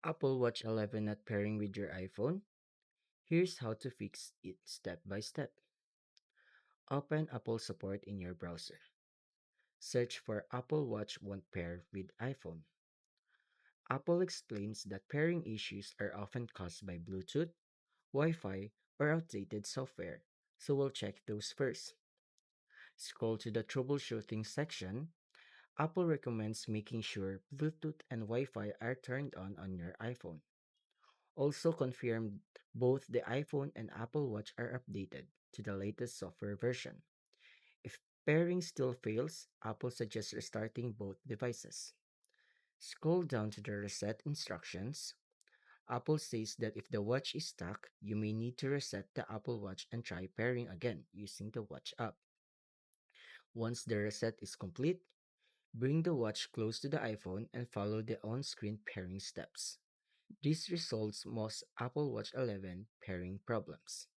Apple Watch 11 not pairing with your iPhone? Here's how to fix it step by step. Open Apple support in your browser. Search for Apple Watch won't pair with iPhone. Apple explains that pairing issues are often caused by Bluetooth, Wi Fi, or outdated software, so we'll check those first. Scroll to the troubleshooting section. Apple recommends making sure Bluetooth and Wi Fi are turned on your iPhone. Also confirm both the iPhone and Apple Watch are updated to the latest software version. If pairing still fails, Apple suggests restarting both devices. Scroll down to the reset instructions. Apple says that if the watch is stuck, you may need to reset the Apple Watch and try pairing again using the Watch app. Once the reset is complete, bring the watch close to the iPhone and follow the on screen pairing steps. This resolves most Apple Watch 11 pairing problems.